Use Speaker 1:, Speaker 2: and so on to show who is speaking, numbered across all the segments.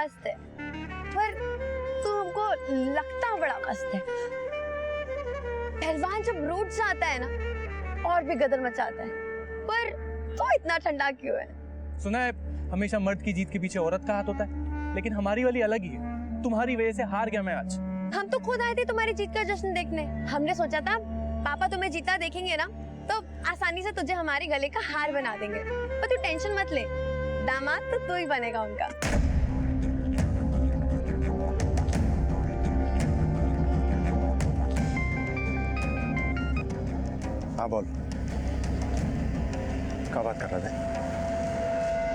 Speaker 1: मस्त है, पर तू हमको लगता बड़ा मस्त है। पहलवान जब रूठ जाता है ना और भी गदर मचाता है, पर तो इतना ठंडा क्यों है?
Speaker 2: सुना है हमेशा मर्द की जीत के पीछे औरत का हाथ होता है, लेकिन हमारी वाली अलग ही है। तुम्हारी वजह से हार गया मैं आज।
Speaker 1: हम तो खुद आए थे तुम्हारी जीत का जश्न देखने। हमने सोचा था पापा तुम्हें जीता देखेंगे ना तो आसानी से तुझे हमारे गले का हार बना देंगे, पर तू टेंशन मत ले, दामाद तो तू ही बनेगा उनका।
Speaker 3: हाँ बोल, क्या बात कर रहे थे?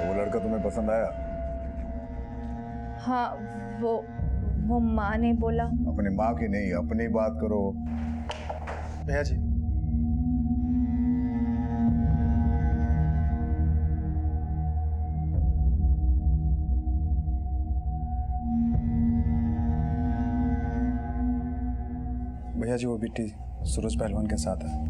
Speaker 3: वो लड़का तुम्हें पसंद आया?
Speaker 4: हाँ, वो माँ ने बोला।
Speaker 3: अपनी माँ की नहीं, अपनी बात करो।
Speaker 5: भैया जी, भैया जी वो बिट्टी सूरज पहलवान के साथ है।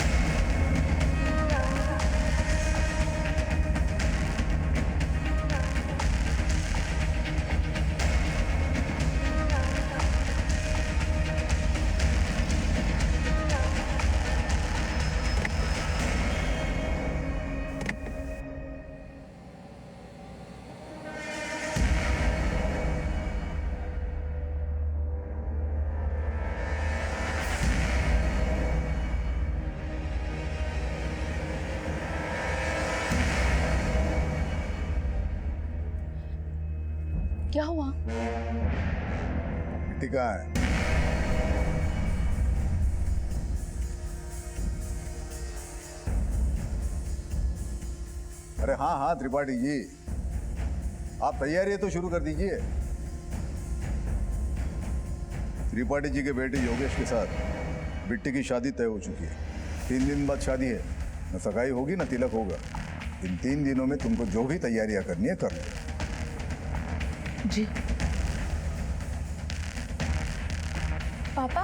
Speaker 1: क्या हुआ?
Speaker 3: बिट्टी कहाँ है? अरे हाँ हाँ त्रिपाठी जी, आप तैयारी तो शुरू कर दीजिए। त्रिपाठी जी के बेटे योगेश के साथ बिट्टी की शादी तय हो चुकी है। 3 दिन बाद शादी है, न सगाई होगी न तिलक होगा। इन 3 दिनों में तुमको जो भी तैयारियां करनी है कर लो।
Speaker 4: जी
Speaker 1: पापा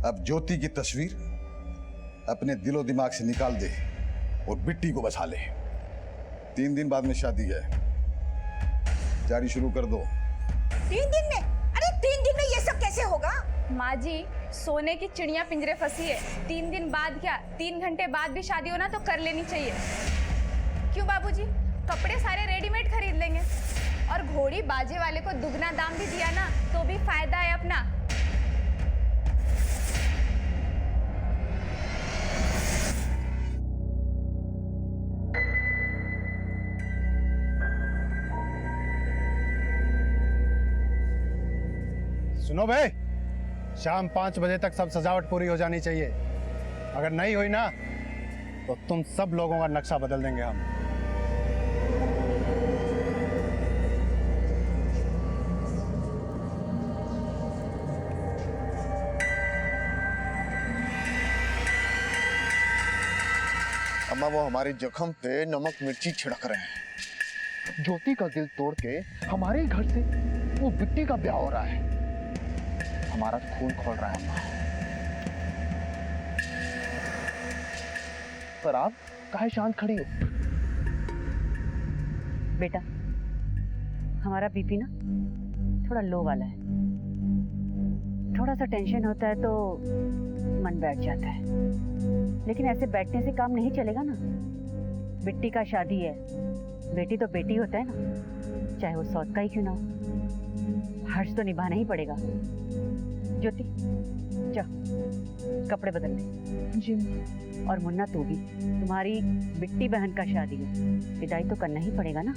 Speaker 3: अब ज्योति की तस्वीर अपने दिलो दिमाग से निकाल दे और बिट्टी को बचा ले। 3 दिन बाद में शादी है, तैयारी शुरू कर दो।
Speaker 6: 3 दिन में? अरे 3 दिन में ये सब कैसे होगा?
Speaker 4: माँ जी, सोने की चिड़िया पिंजरे फंसी है। 3 दिन बाद क्या, 3 घंटे बाद भी शादी हो ना तो कर लेनी चाहिए। क्यों बाबूजी, कपड़े सारे रेडीमेड खरीद लेंगे और घोड़ी बाजे वाले को दुगना दाम भी दिया ना तो भी फायदा है अपना।
Speaker 5: सुनो भाई, शाम 5 बजे तक सब सजावट पूरी हो जानी चाहिए। अगर नहीं हुई ना तो तुम सब लोगों का नक्शा बदल देंगे हम।
Speaker 7: अम्मा वो हमारे जख्म पे नमक मिर्ची छिड़क रहे हैं। ज्योति का दिल तोड़ के हमारे घर से वो बिट्टी का ब्याह हो रहा है। हमारा खून खोल रहा है अम्मा। पर आप काहे शांत खड़ी हो?
Speaker 8: बेटा, हमारा बीपी ना थोड़ा लो वाला है। थोड़ा सा टेंशन होता है तो मन बैठ जाता है, लेकिन ऐसे बैठने से काम नहीं चलेगा ना। बिट्टी का शादी है, बेटी तो बेटी होता है ना, चाहे वो सौत का ही क्यों ना हो। हर्ष तो निभाना ही पड़ेगा। ज्योति जा कपड़े बदल ले।
Speaker 4: जी।
Speaker 8: और मुन्ना तू भी, तुम्हारी बिट्टी बहन का शादी है, विदाई तो करना ही पड़ेगा ना।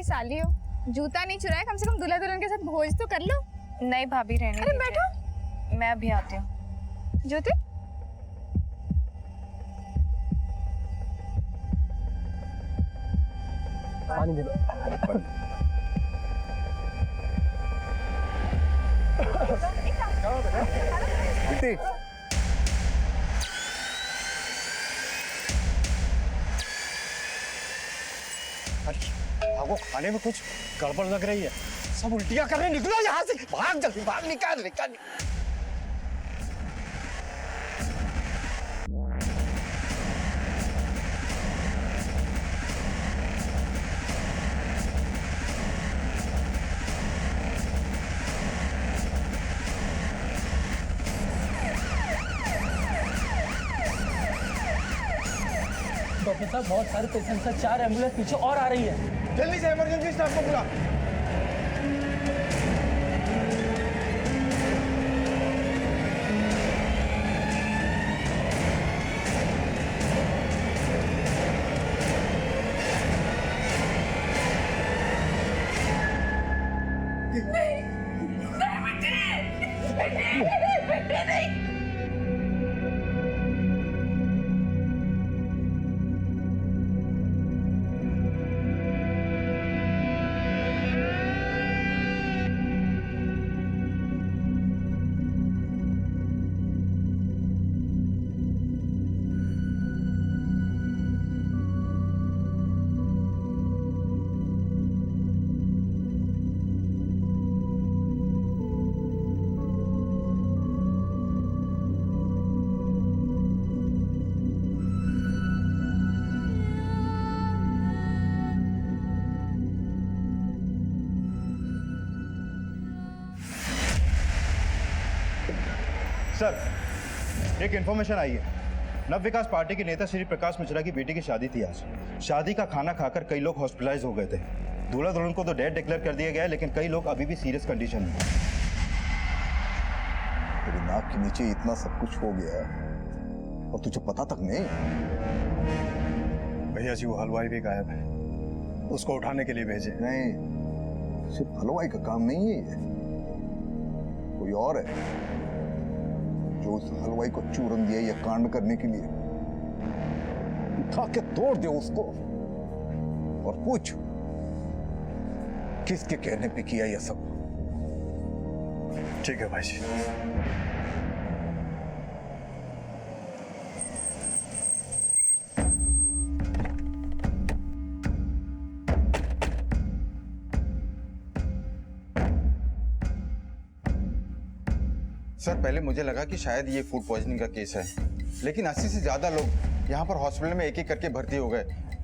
Speaker 4: की साली हो, जूता नहीं चुराया, कम से कम दूल्हा दुल्हन के साथ भोज तो कर लो।
Speaker 9: नहीं भाभी रहने
Speaker 4: अरे
Speaker 9: दीजिए।
Speaker 4: बैठो।
Speaker 9: मैं अभी आती हूँ।
Speaker 4: ज्योति
Speaker 2: पानी दे दो।
Speaker 3: बिट्टी
Speaker 5: आपको खाने में कुछ गड़बड़ लग रही है। सब उल्टियां कर रहे हैं, निकलो यहाँ से, भाग जल्दी, भाग, निकाल निकाल।
Speaker 2: डॉक्टर साहब बहुत सारे पेशेंट्स हैं, 4 एम्बुलेंस पीछे और आ रही है।
Speaker 5: जल्दी से इमरजेंसी स्टाफ को बुला।
Speaker 10: सर, एक इन्फॉर्मेशन आई है। नव विकास पार्टी के नेता श्री प्रकाश मिश्रा की बेटी की शादी थी आज। शादी का खाना खाकर कई लोग हॉस्पिटलाइज हो गए थे। दूल्हा दुल्हन को तो डेड डिक्लेयर कर दिया गया है, लेकिन कई लोग अभी भी सीरियस कंडीशन में हैं।
Speaker 3: तेरी नाक के नीचे इतना सब कुछ हो गया और तुझे पता तक नहीं।
Speaker 5: भैया जी वो हलवाई भी गायब है, उसको उठाने के लिए भेजे।
Speaker 3: नहीं, सिर्फ हलवाई का काम नहीं है ये, कोई और है जो उस हलवाई को चूरन दिया या कांड करने के लिए। उठा के तोड़ दे उसको और पूछ किसके कहने पे किया यह सब।
Speaker 5: ठीक है भाई जी।
Speaker 10: सर, पहले मुझे लगा कि शायद ये फूड पॉइजनिंग का केस है, लेकिन 80 से ज्यादा लोग यहाँ पर हॉस्पिटल में एक एक करके भर्ती हो गए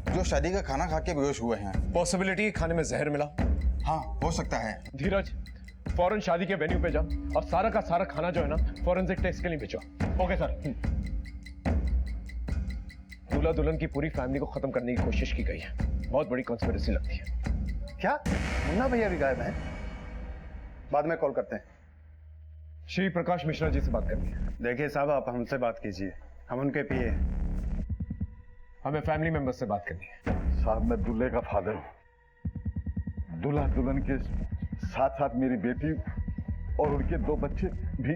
Speaker 10: जो शादी का खाना खा के बेहोश हुए हैं।
Speaker 11: पॉसिबिलिटी खाने में जहर मिला।
Speaker 10: हाँ, हो सकता है।
Speaker 11: धीरज, फौरन शादी के वेन्यू पे जा और सारा का सारा खाना जो है ना फॉरेंसिक टेस्ट के लिए भेजो। Okay sir. दूल्हा दुल्हन की पूरी फैमिली को खत्म करने की कोशिश की गई है। बहुत बड़ी कॉन्स्पिरेसी लगती है।
Speaker 5: क्या मुन्ना भैया भी गायब है? बाद में कॉल करते हैं।
Speaker 11: श्री प्रकाश मिश्रा जी से बात करनी है।
Speaker 5: देखिए साहब, आप हमसे बात कीजिए, हम उनके पीए।
Speaker 11: हमें फैमिली मेंबर्स से बात करनी है।
Speaker 12: साहब, मैं दूल्हे का फादर हूँ। दूल्हा दुल्हन के साथ साथ मेरी बेटी और उनके 2 बच्चे भी।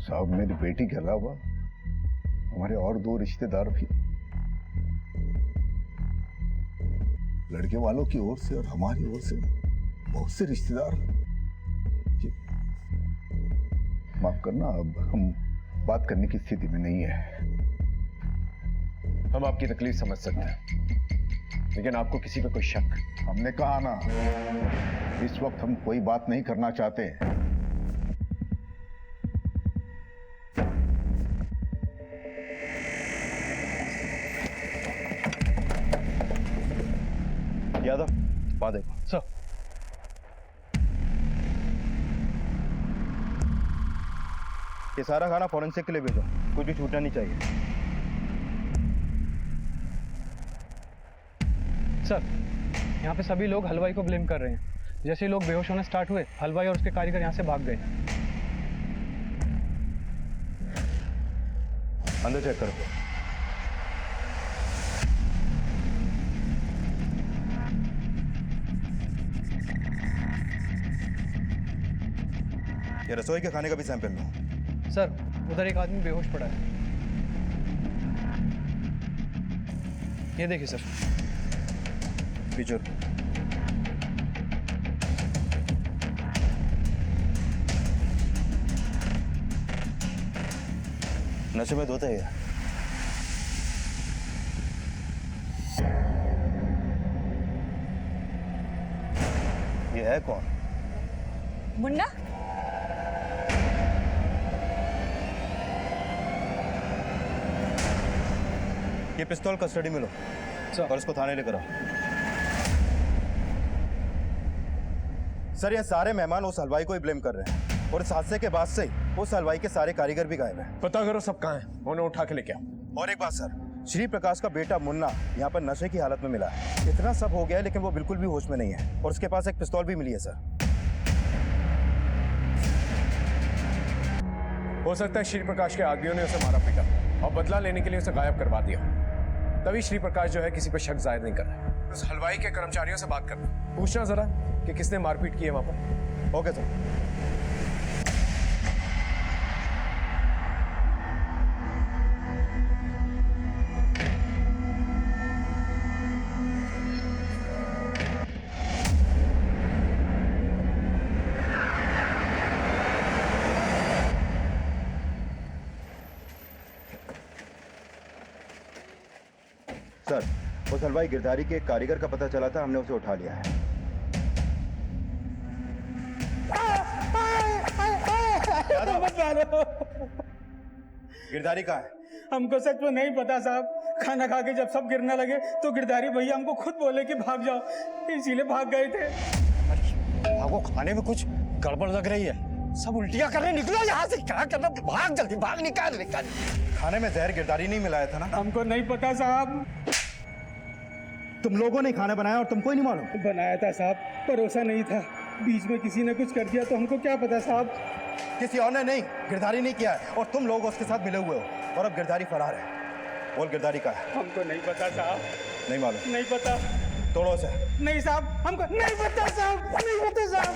Speaker 3: साहब, मेरी बेटी के अलावा हमारे और 2 रिश्तेदार भी, लड़के वालों की ओर से और हमारी ओर से बहुत से रिश्तेदार। माफ करना, अब हम बात करने की स्थिति में नहीं है।
Speaker 11: हम आपकी तकलीफ समझ सकते हैं, लेकिन आपको किसी पे कोई शक?
Speaker 3: हमने कहा ना, इस वक्त हम कोई बात नहीं करना चाहते।
Speaker 10: यादव, वहां देखो।
Speaker 11: सर।
Speaker 10: ये सारा खाना फॉरेंसिक के लिए भेजो, कुछ भी छूटना नहीं चाहिए।
Speaker 2: सर, यहाँ पे सभी लोग हलवाई को ब्लेम कर रहे हैं। जैसे ही लोग बेहोश होना स्टार्ट हुए, हलवाई और उसके कारीगर यहाँ से भाग गए।
Speaker 10: अंदर चेक करो। ये रसोई के खाने का भी सैंपल लो।
Speaker 2: सर उधर एक आदमी बेहोश पड़ा है, ये देखिए सर।
Speaker 10: पीछे नशे में धोते हैं। ये है कौन?
Speaker 6: मुन्ना,
Speaker 10: ये पिस्तौल कस्टडी में लो और इसको थाने लेकर आओ। सर ये सारे मेहमान उस हलवाई को ही ब्लेम कर रहे हैं और इस हादसे के बाद से ही उस हलवाई के सारे कारीगर भी गायब हैं।
Speaker 11: पता करो सब कहाँ हैं, उन्हें उठा के लेके आओ।
Speaker 10: और एक बात सर, श्री प्रकाश का बेटा मुन्ना यहाँ पर नशे की हालत में मिला है। इतना सब हो गया है लेकिन वो बिल्कुल भी होश में नहीं है और उसके पास एक पिस्तौल भी मिली है सर।
Speaker 11: हो सकता है श्री प्रकाश के आदमियों ने उसे मारा पीटा और बदला लेने के लिए उसे गायब करवा दिया, तभी श्री प्रकाश जो है किसी पे शक जाहिर नहीं कर रहा है। उस हलवाई के कर्मचारियों से बात करना, पूछना जरा कि किसने मारपीट की है वहां पर।
Speaker 10: Okay sir. सर उस हलवाई गिरधारी के एक कारीगर का पता चला था, हमने उसे उठा लिया है। गिरधारी कहाँ है?
Speaker 2: हमको सच में नहीं पता साहब। खाना खा के जब सब गिरने लगे तो गिरधारी भैया हमको खुद बोले कि भाग जाओ, इसीलिए भाग गए थे।
Speaker 5: आपको खाने में कुछ गड़बड़ लग रही है, सब उल्टियां करने निकलो यहाँ से। क्या करना, भाग जल्दी भाग, निकाल।
Speaker 10: खाने में जहर गिरधारी नहीं मिलाया था ना?
Speaker 2: हमको नहीं पता साहब।
Speaker 10: तुम लोगों ने खाना बनाया और तुमको ही नहीं मालूम?
Speaker 2: बनाया था साहब, परोसा नहीं था। बीच में किसी ने कुछ कर दिया तो हमको क्या पता साहब।
Speaker 10: किसी और ने नहीं, गिरधारी नहीं किया है और तुम लोग उसके साथ मिले हुए हो और अब गिरधारी फरार है। बोल गिरधारी का है?
Speaker 2: हमको नहीं पता साहब।
Speaker 10: नहीं मालूम?
Speaker 2: नहीं पता।
Speaker 10: तोड़ो से।
Speaker 2: नहीं साहब, हमको नहीं पता साहब, नहीं पता साहब।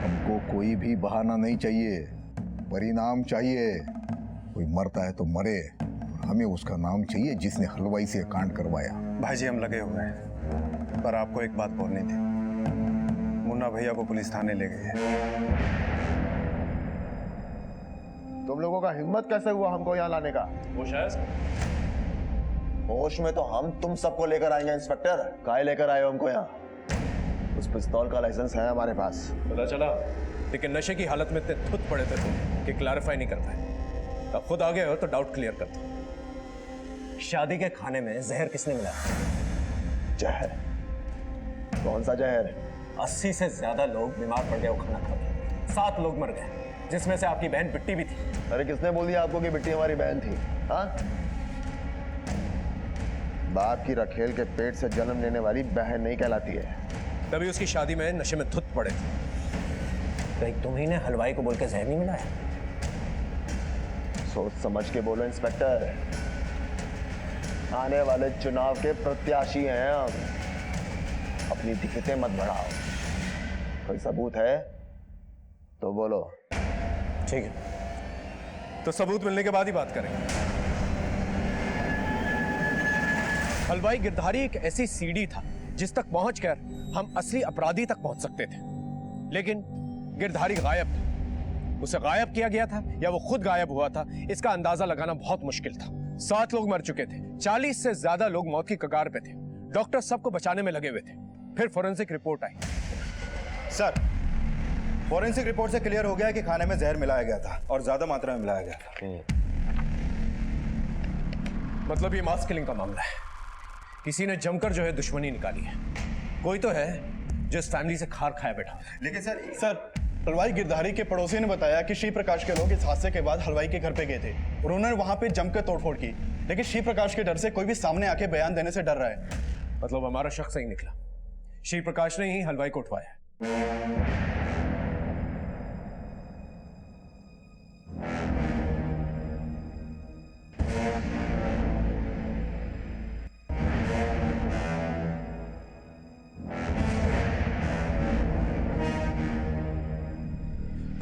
Speaker 3: हमको कोई भी बहाना नहीं चाहिए, परिणाम चाहिए। कोई मरता है तो मरे, हमें उसका नाम चाहिए जिसने हलवाई से कांड करवाया।
Speaker 10: भाई जी हम लगे हुए हैं, पर आपको एक बात बोलनी थी। मुन्ना भैया को पुलिस थाने ले गई है।
Speaker 7: तुम लोगों का हिम्मत कैसे हुआ हमको यहाँ लाने का?
Speaker 11: वो शायद
Speaker 7: होश में तो हम तुम सबको लेकर आएंगे इंस्पेक्टर। काहे लेकर आए हो हमको यहाँ? उस पिस्तौल का लाइसेंस है हमारे पास।
Speaker 11: पता चला, लेकिन नशे की हालत में इतने थुत पड़े थे तुम कि क्लैरिफाई नहीं कर पाए। अब खुद आ गए हो तो डाउट क्लियर कर दो।
Speaker 13: शादी के खाने में जहर किसने मिलाया?
Speaker 7: जहर? कौन सा जहर?
Speaker 13: 80 से ज्यादा लोग बीमार पड़ गए वो खाना खा के। 7 लोग मर गए, जिसमें से आपकी बहन बिट्टी भी थी।
Speaker 7: अरे किसने बोल दिया आपको कि बिट्टी हमारी बहन थी? हाँ, बाप की रखेल के पेट से जन्म लेने वाली बहन नहीं कहलाती है।
Speaker 11: तभी उसकी शादी में नशे में धुत पड़े थे।
Speaker 13: कहीं तुम्ही ने हलवाई को बोल के जहर नहीं मिलाया?
Speaker 7: सोच समझ के बोलो इंस्पेक्टर, आने वाले चुनाव के प्रत्याशी हैं हम। अपनी दिक्कतें मत बढ़ाओ। कोई सबूत है तो बोलो।
Speaker 11: ठीक है, तो सबूत मिलने के बाद ही बात करेंगे। हलवाई गिरधारी एक ऐसी सीढ़ी था जिस तक पहुंचकर हम असली अपराधी तक पहुंच सकते थे, लेकिन गिरधारी गायब था। उसे गायब किया गया था या वो खुद गायब हुआ था, इसका अंदाजा लगाना बहुत मुश्किल था। 7 लोग मर चुके थे, 40 से ज्यादा लोग मौत की कगार पे थे। डॉक्टर सबको बचाने में लगे हुए थे। फिर फोरेंसिक रिपोर्ट आई।
Speaker 10: सर फोरेंसिक रिपोर्ट से क्लियर हो गया कि खाने में जहर मिलाया गया था और ज्यादा मात्रा में मिलाया गया था।
Speaker 11: मतलब ये मास किलिंग का मामला है। किसी ने जमकर जो है दुश्मनी निकाली है। कोई तो है जो इस फैमिली से खार खाया बैठा।
Speaker 10: लेकिन सर हलवाई गिरधारी के पड़ोसी ने बताया कि श्री प्रकाश के लोग इस हादसे के बाद हलवाई के घर पे गए थे और उन्होंने वहां पे जमकर तोड़फोड़ की, लेकिन श्री प्रकाश के डर से कोई भी सामने आके बयान देने से डर रहा है।
Speaker 11: मतलब हमारा शक सही निकला, श्री प्रकाश ने ही हलवाई को उठवाया।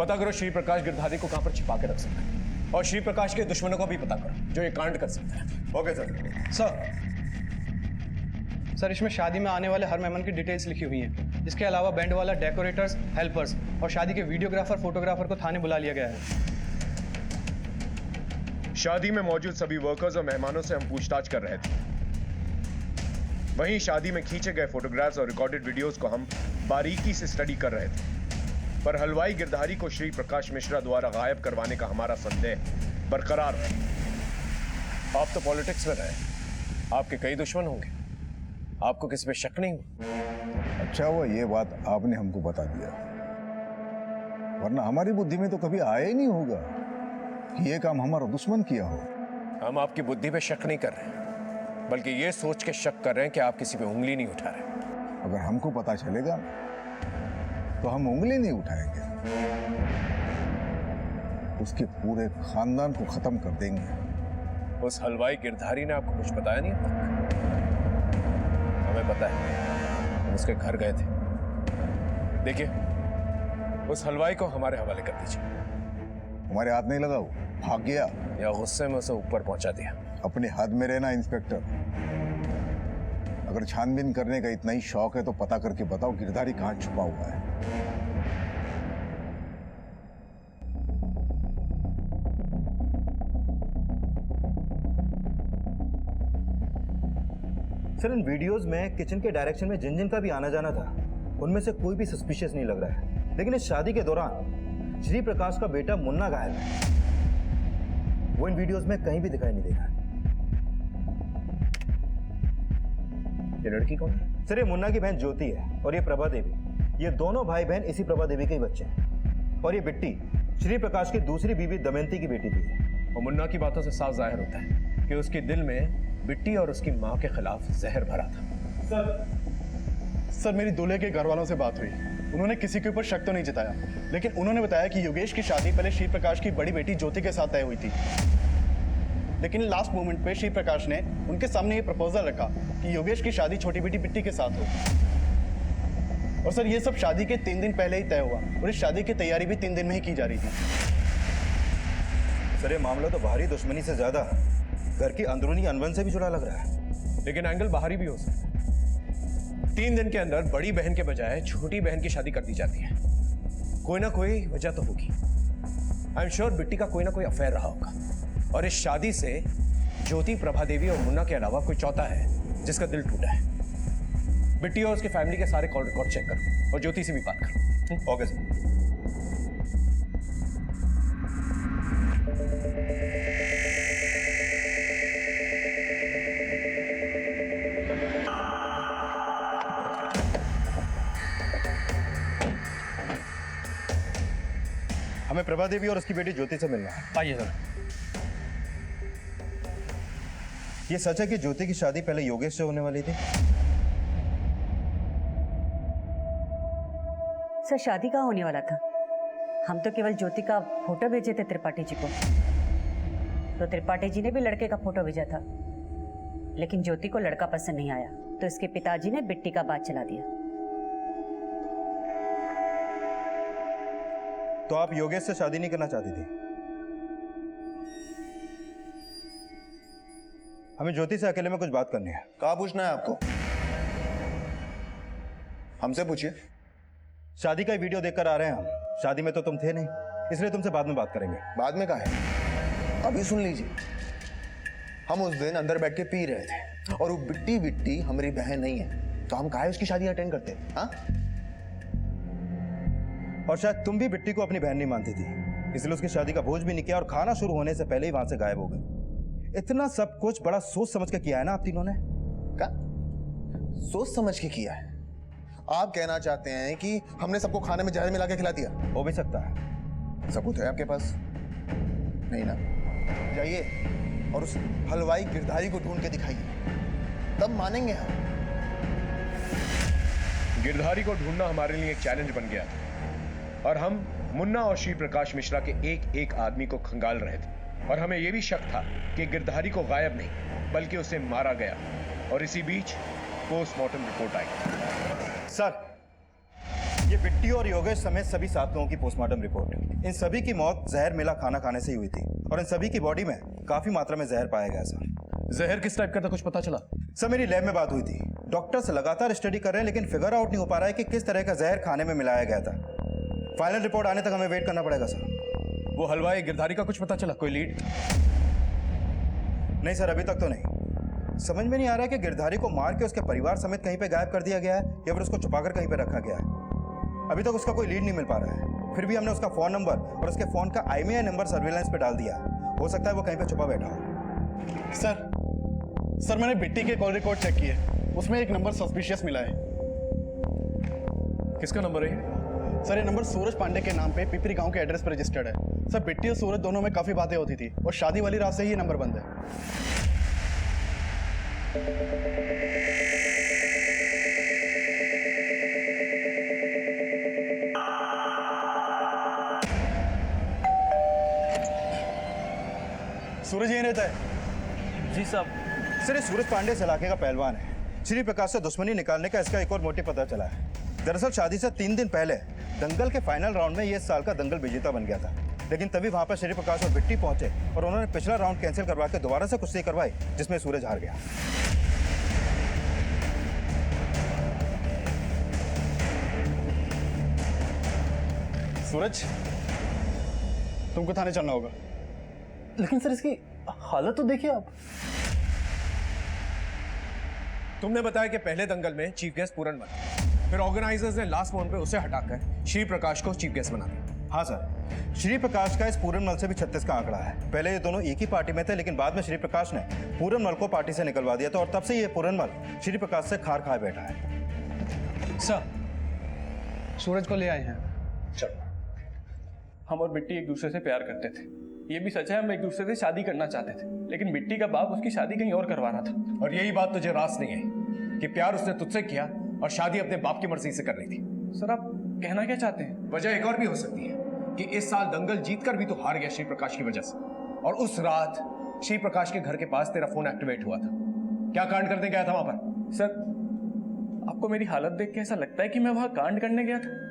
Speaker 11: पता करो श्री प्रकाश गिरधारी को कहां पर छिपा के रख सकता है, और श्री प्रकाश के दुश्मनों को भी पता करो जो ये कांड कर सकता है।
Speaker 10: Okay sir.
Speaker 2: सर इसमें शादी में आने वाले हर मेहमान की डिटेल्स लिखी हुई हैं। इसके अलावा बैंड वाला, डेकोरेटर्स, हेल्पर्स और शादी के वीडियोग्राफर, फोटोग्राफर को थाने बुला लिया गया है।
Speaker 11: शादी में मौजूद सभी वर्कर्स और मेहमानों से हम पूछताछ कर रहे थे। वहीं शादी में खींचे गए फोटोग्राफ्स और रिकॉर्डेड वीडियोस को हम बारीकी से स्टडी कर रहे थे, पर हलवाई गिरधारी को श्री प्रकाश मिश्रा द्वारा गायब करवाने का हमारा संदेह बरकरार है। आप तो पॉलिटिक्स में रहे, आपके कई दुश्मन होंगे, आपको किसी पे शक नहीं हुआ?
Speaker 3: अच्छा हुआ ये बात आपने हमको बता दिया, वरना हमारी बुद्धि में तो कभी आया ही नहीं होगा कि ये काम हमारा दुश्मन किया हो।
Speaker 11: हम आपकी बुद्धि पे शक नहीं कर रहे, बल्कि ये सोच के शक कर रहे हैं कि आप किसी पे उंगली नहीं उठा रहे।
Speaker 3: अगर हमको पता चलेगा तो हम उंगली नहीं उठाएंगे, उसके पूरे खानदान को खत्म कर देंगे।
Speaker 11: उस हलवाई गिरधारी ने आपको कुछ बताया नहीं अब तक? हमें पता है, हम उसके घर गए थे। देखिए, उस हलवाई को हमारे हवाले कर दीजिए।
Speaker 3: हमारे हाथ नहीं लगा, वो भाग गया
Speaker 11: या गुस्से में उसे ऊपर पहुंचा दिया।
Speaker 3: अपने हाथ में रहना इंस्पेक्टर। अगर छानबीन करने का इतना ही शौक है तो पता करके बताओ गिरधारी कहां छुपा हुआ है।
Speaker 10: सर इन वीडियोस में किचन के डायरेक्शन में जिन जिन का भी आना जाना था, उनमें से कोई भी सस्पिशियस नहीं लग रहा है। लेकिन इस शादी के दौरान श्री प्रकाश का बेटा मुन्ना गायब है। वो इन वीडियोस में कहीं भी दिखाई नहीं दे रहा है।
Speaker 11: ये लड़की कौन है?
Speaker 10: सर ये मुन्ना की बहन ज्योति है और ये प्रभा देवी। ये दोनों भाई बहन इसी प्रभा देवी के ही बच्चे हैं। और ये बिट्टी श्री प्रकाश की दूसरी बीवी दमयंती की बेटी थी।
Speaker 11: और मुन्ना की बातों से साफ जाहिर होता है कि उसके दिल में बिट्टी और उसकी मां के खिलाफ जहर भरा था।
Speaker 5: सर मेरी दूल्हे के घर वालों से बात हुई, उन्होंने किसी के ऊपर शक तो नहीं जताया, लेकिन उन्होंने बताया कि योगेश की शादी पहले श्री प्रकाश की बड़ी बेटी ज्योति के साथ तय हुई थी। लेकिन लास्ट मोमेंट पे श्री प्रकाश ने उनके सामने ये प्रपोजल रखा कि योगेश की शादी छोटी बेटी बिट्टी के साथ हो। और सर ये सब शादी के 3 दिन पहले ही तय हुआ और इस शादी की तैयारी भी 3 दिन में ही की जा रही थी।
Speaker 10: सर ये मामला तो बाहरी दुश्मनी से ज्यादा घर की अंदरूनी अनबन से भी जुड़ा लग रहा है।
Speaker 11: लेकिन एंगल बाहरी भी हो सकता है। 3 दिन के अंदर बड़ी बहन के बजाय छोटी बहन की शादी कर दी जाती है। कोई ना कोई वजह तो होगी। आई एम श्योर बिट्टी का कोई ना कोई अफेयर रहा होगा, और इस शादी से ज्योति, प्रभा देवी और मुन्ना के अलावा कोई चौथा है जिसका दिल टूटा है। बिट्टी और उसके फैमिली के सारे कॉल रिकॉर्ड चेक करो और ज्योति से भी बात करो।
Speaker 10: Okay sir. हमें प्रभा देवी और उसकी बेटी ज्योति से मिलना है।
Speaker 2: आइए सर।
Speaker 10: ये सच है कि ज्योति की शादी पहले योगेश से होने वाली थी?
Speaker 8: सर शादी कहाँ होने वाला था? हम तो केवल ज्योति का फोटो भेजे थे त्रिपाठी जी को, तो त्रिपाठी जी ने भी लड़के का फोटो भेजा था, लेकिन ज्योति को लड़का पसंद नहीं आया, तो इसके पिताजी ने बिट्टी का बात चला दिया।
Speaker 10: तो आप योगेश से शादी नहीं करना चाहती थी? हमें ज्योति से अकेले में कुछ बात करनी है।
Speaker 7: कहाँ पूछना है आपको? हमसे पूछिए।
Speaker 10: शादी का वीडियो देखकर आ रहे हैं हम। शादी में तो तुम थे नहीं, इसलिए तुमसे बाद में बात करेंगे।
Speaker 7: बाद में कहा है? अभी सुन लीजिए। हम उस दिन अंदर बैठ के पी रहे थे और वो बिट्टी हमारी बहन नहीं है, तो हम काहे उसकी शादी अटेंड करते? हाँ?
Speaker 10: और शायद तुम भी बिट्टी को अपनी बहन नहीं मानती थी, इसलिए उसकी शादी का भोज भी नहीं किया और खाना शुरू होने से पहले ही वहां से गायब हो गए। इतना सब कुछ बड़ा सोच समझ के किया है ना आप तीनों ने?
Speaker 7: क्या सोच समझ के किया है? आप कहना चाहते हैं कि हमने सबको खाने में जहर मिला के खिला दिया?
Speaker 10: हो भी सकता है।
Speaker 7: सबूत है आपके पास? नहीं ना? जाइए और उस हलवाई गिरधारी को ढूंढ के दिखाइए, तब मानेंगे हम।
Speaker 11: गिरधारी को ढूंढना हमारे लिए एक चैलेंज बन गया था, और हम मुन्ना और श्री प्रकाश मिश्रा के एक एक आदमी को खंगाल रहे थे, और हमें यह भी शक था कि गिरधारी को गायब नहीं बल्कि उसे मारा गया, और इसी बीच पोस्टमार्टम रिपोर्ट आई।
Speaker 10: सर ये बिट्टी और योगेश समेत सभी 7 लोगों की पोस्टमार्टम रिपोर्ट है। इन सभी की मौत जहर मिला खाना खाने से ही हुई थी और इन सभी की बॉडी में काफी मात्रा में जहर पाया गया सर।
Speaker 11: जहर किस टाइप का था, कुछ पता चला?
Speaker 10: सर मेरी लैब में बात हुई थी, डॉक्टर्स लगातार स्टडी कर रहे हैं लेकिन फिगर आउट नहीं हो पा रहा है कि किस तरह का जहर खाने में मिलाया गया था। फाइनल रिपोर्ट आने तक हमें वेट करना पड़ेगा सर।
Speaker 11: वो हलवाई गिरधारी का कुछ पता चला, कोई लीड?
Speaker 10: नहीं सर, अभी तक तो नहीं। समझ में नहीं आ रहा है कि गिरधारी को मार के उसके परिवार समेत कहीं पे गायब कर दिया गया है या फिर उसको छुपाकर कहीं पे रखा गया है। अभी तक उसका कोई लीड नहीं मिल पा रहा है। फिर भी हमने उसका फोन नंबर और उसके फोन का IMEI नंबर सर्विलांस पे डाल दिया। हो सकता है वो कहीं पे छुपा बैठा हो।
Speaker 5: सर मैंने बिट्टी के कॉल रिकॉर्ड चेक किए, उसमें एक नंबर सस्पिशियस मिला है।
Speaker 11: किसका नंबर है?
Speaker 5: सर ये नंबर सूरज पांडे के नाम पे पिपरी गांव के एड्रेस पर रजिस्टर्ड है। सर बिट्टी और सूरज दोनों में काफी बातें होती थी और शादी वाली रात से ही ये नंबर बंद है। सूरज यहीं रहता है?
Speaker 10: जी साहब। सर ये सूरज पांडे इस इलाके का पहलवान है। श्री प्रकाश से दुश्मनी निकालने का इसका एक और मोटिव पता चला है। दरअसल शादी से 3 दिन पहले दंगल के फाइनल राउंड में ये इस साल का दंगल विजेता बन गया था, लेकिन तभी वहां पर श्री प्रकाश और बिट्टी पहुंचे और उन्होंने पिछला राउंड कैंसिल करवा के दोबारा से कुश्ती करवाई जिसमें सूरज हार गया।
Speaker 5: सूरज तुमको थाने चलना होगा।
Speaker 11: लेकिन सर इसकी हालत तो देखिए आप। तुमने बताया कि पहले दंगल में चीफ गेस्ट पूरनमल, फिर ऑर्गेनाइजर्स ने लास्ट मोमेंट पे उसे हटाकर श्री प्रकाश को चीफ गेस्ट बना दिया।
Speaker 10: हाँ सर, श्री प्रकाश का इस पूरनमल से भी 36 का आंकड़ा है। पहले ये दोनों एक ही पार्टी में थे लेकिन बाद में श्री प्रकाश ने पूरनमल को पार्टी से निकलवा दिया था और तब से ये पूरनमल श्री प्रकाश से खार खाए बैठा है।
Speaker 2: सर सूरज को ले आए हैं।
Speaker 11: चलो।
Speaker 14: हम और बिट्टी एक दूसरे से प्यार करते थे, ये भी सच है हम एक दूसरे से शादी करना चाहते थे, लेकिन बिट्टी का बाप उसकी शादी कहीं और करवा रहा था।
Speaker 11: और यही बात तुझे रास नहीं है कि प्यार उसने तुझसे किया और शादी अपने बाप की मर्जी से करनी थी।
Speaker 14: सर आप कहना क्या चाहते हैं?
Speaker 11: वजह एक और भी हो सकती है कि इस साल दंगल जीतकर भी तो हार गया श्री प्रकाश की वजह से, और उस रात श्री प्रकाश के घर के पास तेरा फोन एक्टिवेट हुआ था। क्या कांड करने गया था वहां पर?
Speaker 14: सर आपको मेरी हालत देख के ऐसा लगता है कि मैं वहां कांड करने गया था?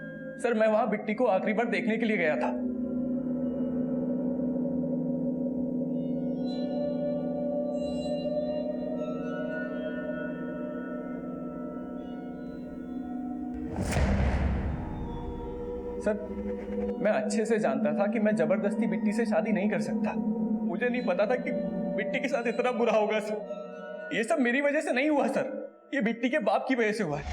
Speaker 14: सर मैं वहां बिट्टी को आखिरी बार देखने के लिए गया था। सर मैं अच्छे से जानता था कि मैं जबरदस्ती बिट्टी से शादी नहीं कर सकता। मुझे नहीं पता था कि बिट्टी के साथ इतना बुरा होगा सर। ये सब मेरी वजह से नहीं हुआ सर, ये बिट्टी के बाप की वजह से हुआ है।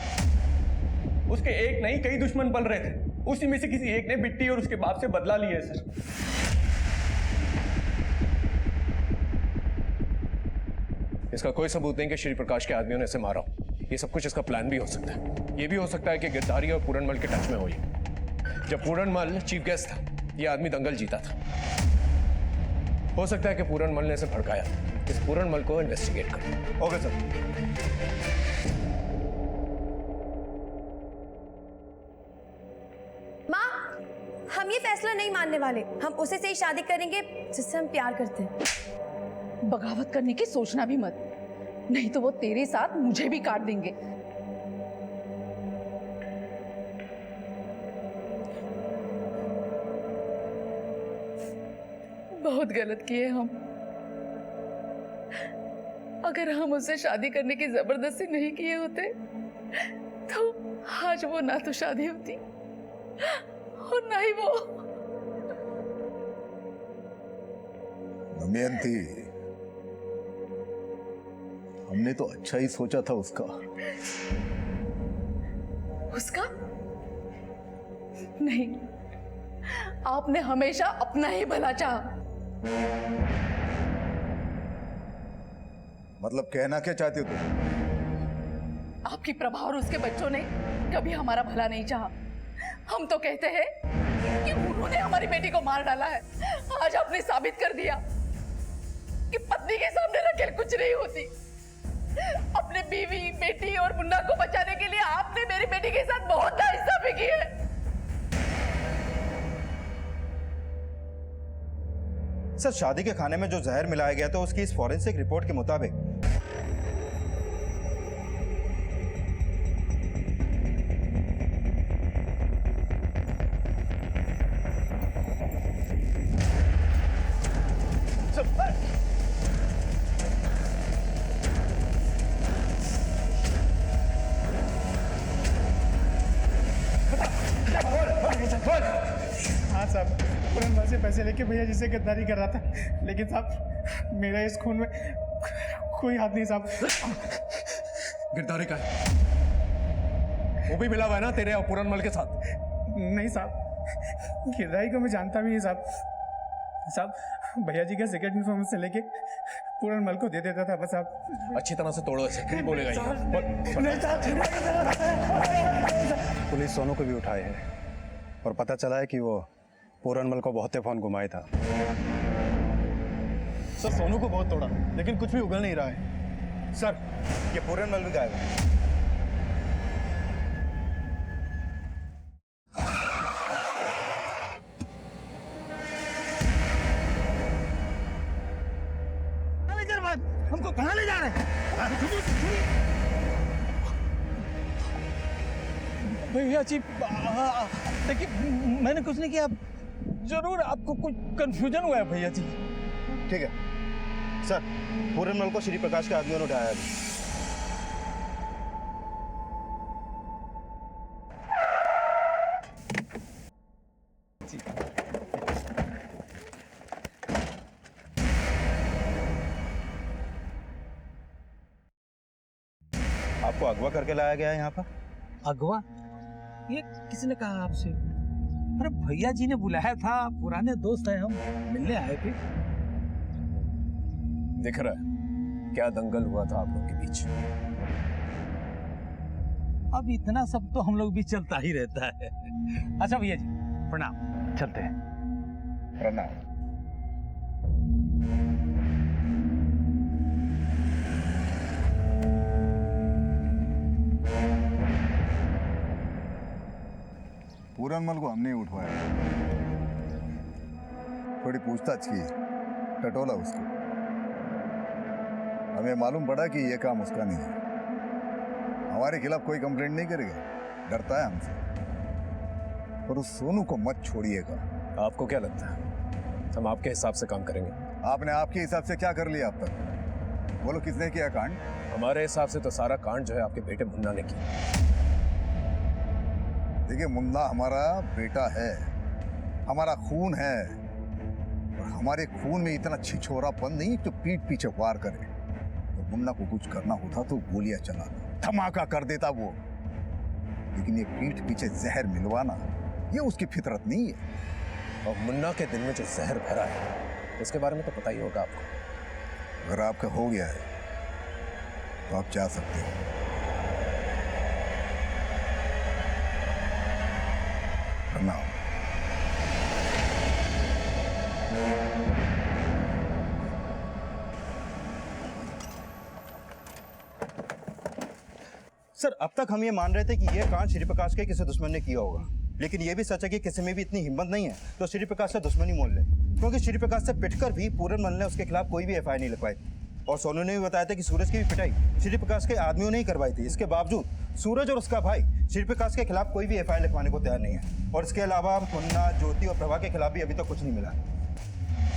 Speaker 14: उसके एक नहीं कई दुश्मन पल रहे थे, उसी में से किसी एक ने बिट्टी और उसके बाप से बदला लिया है सर।
Speaker 11: इसका कोई सबूत नहीं कि श्री प्रकाश के आदमियों ने इसे मारा हो। ये सब कुछ इसका प्लान भी हो सकता है। ये भी हो सकता है कि गिरधारी और पूरनमल के टच में हो। जब पूरनमल चीफ गेस्ट था ये आदमी दंगल जीता था। हो सकता है कि पूरनमल ने इसे भड़काया। इस पूरनमल को इन्वेस्टिगेट करो।
Speaker 10: Okay sir.
Speaker 1: माँ हम ये फैसला नहीं मानने वाले, हम उसे से ही शादी करेंगे जिससे हम प्यार करते हैं।
Speaker 6: बगावत करने की सोचना भी मत, नहीं तो वो तेरे साथ मुझे भी काट देंगे। बहुत गलत किए हम। अगर हम उससे शादी करने की जबरदस्ती नहीं किए होते तो आज वो ना तो शादी होती और ना ही वो।
Speaker 3: दमयंती, हमने तो अच्छा ही सोचा था उसका।
Speaker 6: उसका? नहीं, आपने हमेशा अपना ही भला चाहा।
Speaker 3: मतलब कहना क्या चाहते हो तुम?
Speaker 6: आपकी प्रभा और उसके बच्चों ने कभी हमारा भला नहीं चाहा। हम तो कहते हैं कि उन्होंने हमारी बेटी को मार डाला है। आज आपने साबित कर दिया कि पत्नी के सामने रखेल कुछ नहीं होती। अपने बीवी, बेटी और मुन्ना को बचाने के लिए आपने मेरी बेटी के साथ बहुत नाइंसाफी की है।
Speaker 10: सर शादी के खाने में जो जहर मिलाया गया था उसकी इस फॉरेंसिक रिपोर्ट के मुताबिक
Speaker 15: से लेके भैया जी से गद्दारी कर रहा था, लेकिन साहब मेरा इस खून में कोई हाथ नहीं साहब।
Speaker 11: गिरधारी का है? वो भी मिला हुआ है ना तेरे और पूरनमल के साथ?
Speaker 15: नहीं साहब, गिरधारी को मैं जानता भी नहीं साहब। साहब भैया जी का सेक्रेट इन्फॉर्मेशन से लेके पूरनमल को दे देता था बस। आप
Speaker 11: अच्छी तरह से तोड़ो इसे, नहीं बोलेगा ये।
Speaker 10: पुलिस सोनू को भी उठाए है और पता चला है कि वो पूरनमल को बहुते फोन घुमाया था।
Speaker 5: सर सोनू को बहुत तोड़ा लेकिन कुछ भी उगल नहीं रहा है।
Speaker 10: सर ये पूरनमल भी गायब है।
Speaker 15: हमको कहाँ ले जा रहे हैं? भैया जी देखिए मैंने कुछ नहीं किया, जरूर आपको कुछ कंफ्यूजन हुआ है भैया जी।
Speaker 10: ठीक है सर, पूरनमल को श्री प्रकाश के आदमियों ने उठाया है। आपको अगवा करके लाया गया है यहाँ पर।
Speaker 15: अगवा? ये किसने कहा आपसे? अरे भैया जी ने बुलाया था, पुराने दोस्त हैं हम, मिलने आए थे।
Speaker 11: दिख रहा है क्या दंगल हुआ था आप लोग के बीच।
Speaker 15: अब इतना सब तो हम लोग भी चलता ही रहता है। अच्छा भैया जी प्रणाम, चलते हैं।
Speaker 10: प्रणाम।
Speaker 3: पूरनमल को हमने उठवाया, थोड़ी पूछताछ की, टटोला उसको। हमें मालूम पड़ा कि ये काम उसका नहीं है। हमारे खिलाफ कोई कंप्लेंट नहीं करेगा, डरता है हमसे। पर उस सोनू को मत छोड़िएगा।
Speaker 11: आपको क्या लगता है हम आपके हिसाब से काम करेंगे?
Speaker 3: आपने आपके हिसाब से क्या कर लिया अब तक? बोलो किसने किया कांड?
Speaker 11: हमारे हिसाब से तो सारा कांड जो है आपके बेटे मुन्ना ने किया।
Speaker 3: देखिए मुन्ना हमारा बेटा है, हमारा खून है, और हमारे खून में इतना छिछोरापन नहीं जो पीठ पीछे वार करे। तो मुन्ना को कुछ करना होता तो गोलियां चलाता, धमाका कर देता वो। लेकिन ये पीठ पीछे जहर मिलवाना ये उसकी फितरत नहीं है।
Speaker 11: और मुन्ना के दिल में जो जहर भरा है उसके बारे में तो पता ही होगा आपको।
Speaker 3: अगर आपका हो गया है तो आप जा सकते हो। प्रणाम।
Speaker 10: सर अब तक हम ये मान रहे थे कि ये कांड श्री प्रकाश के किसी दुश्मन ने किया होगा, लेकिन ये भी सच है कि किसी में भी इतनी हिम्मत नहीं है तो श्री प्रकाश से दुश्मनी मोल ले, क्योंकि श्री प्रकाश से पिटकर भी पूरनमल ने उसके खिलाफ कोई भी एफआईआर नहीं लिखवाई। और सोनू ने भी बताया था कि सूरज की भी पिटाई श्री प्रकाश के आदमियों ने ही करवाई थी। इसके बावजूद सूरज और उसका भाई श्री प्रकाश के खिलाफ कोई भी एफआईआर लिखवाने को तैयार नहीं है। और इसके अलावा मुन्ना, ज्योति और प्रभा के खिलाफ भी अभी तक कुछ नहीं मिला।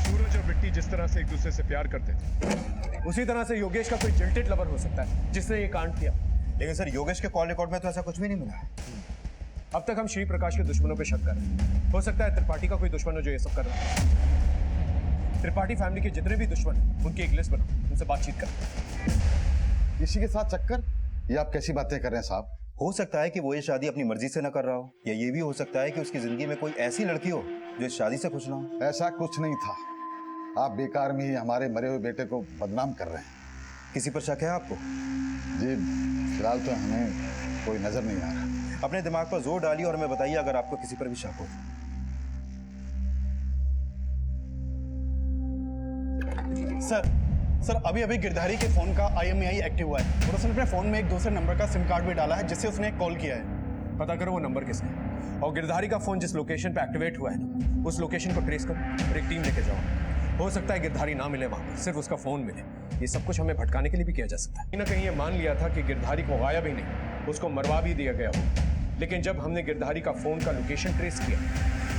Speaker 14: सूरज और बिट्टी जिस तरह से एक दूसरे से प्यार करते थे, उसी तरह से योगेश का कोई जिल्टेड लवर हो सकता है जिसने ये कांड किया।
Speaker 10: लेकिन सर योगेश के कॉल रिकॉर्ड में तो ऐसा कुछ भी नहीं मिला है।
Speaker 11: अब तक हम श्री प्रकाश के दुश्मनों पे शक कर रहे हैं। हो सकता है त्रिपाठी का कोई दुश्मन हो जो ये सब कर रहा है। त्रिपाठी फैमिली के जितने भी दुश्मन उनकी एक लिस्ट बनाओ, उनसे बातचीत करो।
Speaker 12: किसी के साथ चक्कर? ये आप कैसी बातें कर रहे हैं साहब?
Speaker 10: हो सकता है कि वो ये शादी अपनी मर्जी से न कर रहा हो, या ये भी हो सकता है कि उसकी जिंदगी में कोई ऐसी लड़की हो जो इस शादी से खुश ना हो।
Speaker 12: ऐसा कुछ नहीं था। आप बेकार में ही हमारे मरे हुए बेटे को बदनाम कर रहे हैं।
Speaker 10: किसी पर शक है आपको?
Speaker 12: जी फिलहाल तो हमें कोई नजर नहीं आ रहा।
Speaker 10: अपने दिमाग पर जोर डालिए और हमें बताइए अगर आपको किसी पर भी शक हो।
Speaker 5: सर अभी अभी गिरधारी के फोन का IMEI एक्टिव हुआ है और उसने अपने फोन में एक दूसरे नंबर का सिम कार्ड भी डाला है जिससे उसने कॉल किया है।
Speaker 11: पता करो वो नंबर किसका है और गिरधारी का फोन जिस लोकेशन पे एक्टिवेट हुआ है ना, उस लोकेशन को ट्रेस करो और एक टीम लेके जाओ। हो सकता है गिरधारी ना मिले वहां पर, सिर्फ उसका फोन मिले। ये सब कुछ हमें भटकाने के लिए भी किया जा सकता है। कहीं ना कहीं ये मान लिया था कि गिरधारी को गायब ही नहीं, उसको मरवा भी दिया गया हो। लेकिन जब हमने गिरधारी का फोन का लोकेशन ट्रेस किया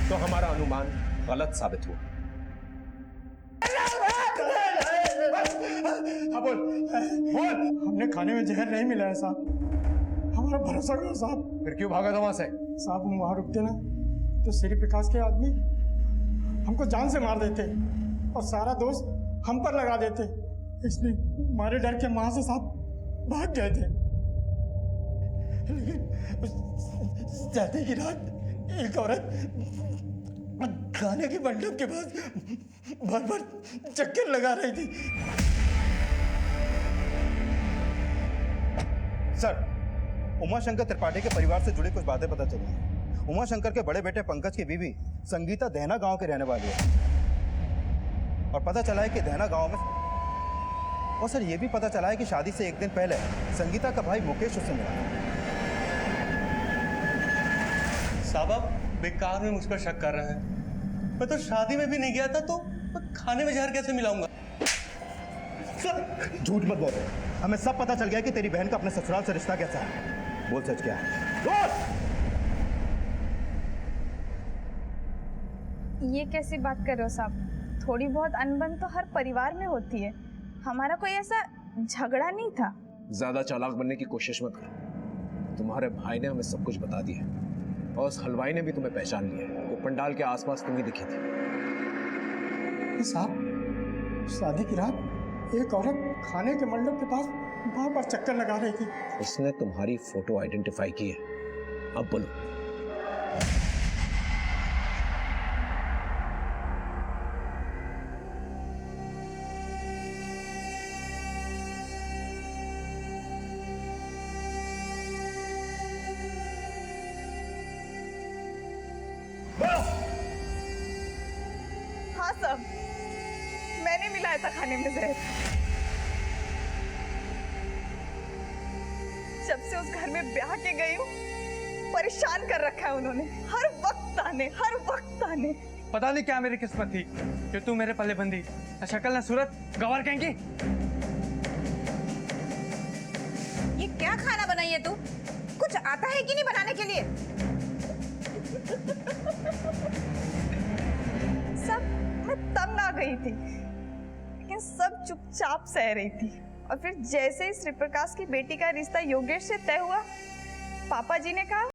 Speaker 11: तो हमारा अनुमान गलत साबित हुआ।
Speaker 15: हाँ बोल बोल। हमने खाने में जहर नहीं मिला है साहब, हमारा भरोसा करो साहब।
Speaker 11: फिर क्यों भागा था वहां से?
Speaker 15: साहब हम वहां रुकते ना तो श्री प्रकाश के आदमी हमको जान से मार देते और सारा दोष हम पर लगा देते, इसलिए हमारे डर के माँ से साथ भाग गए थे। लेकिन जाते की रात एक औरत खाने के मंडप के पास बार बार चक्कर लगा रही थी।
Speaker 10: सर, उमाशंकर त्रिपाठी के परिवार से जुड़ी कुछ बातें पता चली हैं। उमाशंकर के बड़े बेटे पंकज की बीवी संगीता दहना गांव के रहने वाली है और पता चला है कि दहना गांव में, और सर ये भी पता चला है कि शादी से एक दिन पहले संगीता का भाई मुकेश उससे मिला।
Speaker 2: साहब आप बेकार में मुझ पर शक कर रहे हैं। मैं तो शादी में भी नहीं गया था, तो खाने में जहर कैसे मिलाऊंगा?
Speaker 10: झूठ मत बोल, हमें सब पता चल गया कि तेरी बहन का अपने ससुराल से रिश्ता कैसा है। बोल सच क्या है? बोल।
Speaker 4: ये कैसी बात कर रहे हो साहब? थोड़ी बहुत अनबन तो हर परिवार में होती है। हमारा कोई ऐसा झगड़ा नहीं था।
Speaker 11: ज्यादा चालाक बनने की कोशिश मत कर। तुम्हारे भाई ने हमें सब कुछ बता दिया और उस हलवाई ने भी तुम्हें पहचान लिया है। वो पंडाल के आसपास तुम ही दिखी थी।
Speaker 15: साहब, शादी की रात एक औरत खाने के मंडप के पास बार बार चक्कर लगा रही थी।
Speaker 11: उसने तुम्हारी फोटो आइडेंटिफाई की है। अब बोलो।
Speaker 4: हाँ साहब, मैंने मिलाया था खाने में जहर। जब से उस घर में ब्याह के गई हूँ, परेशान कर रखा है उन्होंने। हर वक्त आने।
Speaker 2: पता नहीं क्या मेरी किस्मत थी कि तू मेरे पल्ले बंदी। न शक्ल न सूरत, गवार कहेंगी।
Speaker 8: ये क्या खाना बनाई है तू? कुछ आता है कि नहीं बनाने के लिए?
Speaker 4: सब मैं तंग आ गई थी, लेकिन सब चुपचाप सह रही थी। और फिर जैसे ही श्री प्रकाश की बेटी का रिश्ता योगेश से तय हुआ, पापा जी ने कहा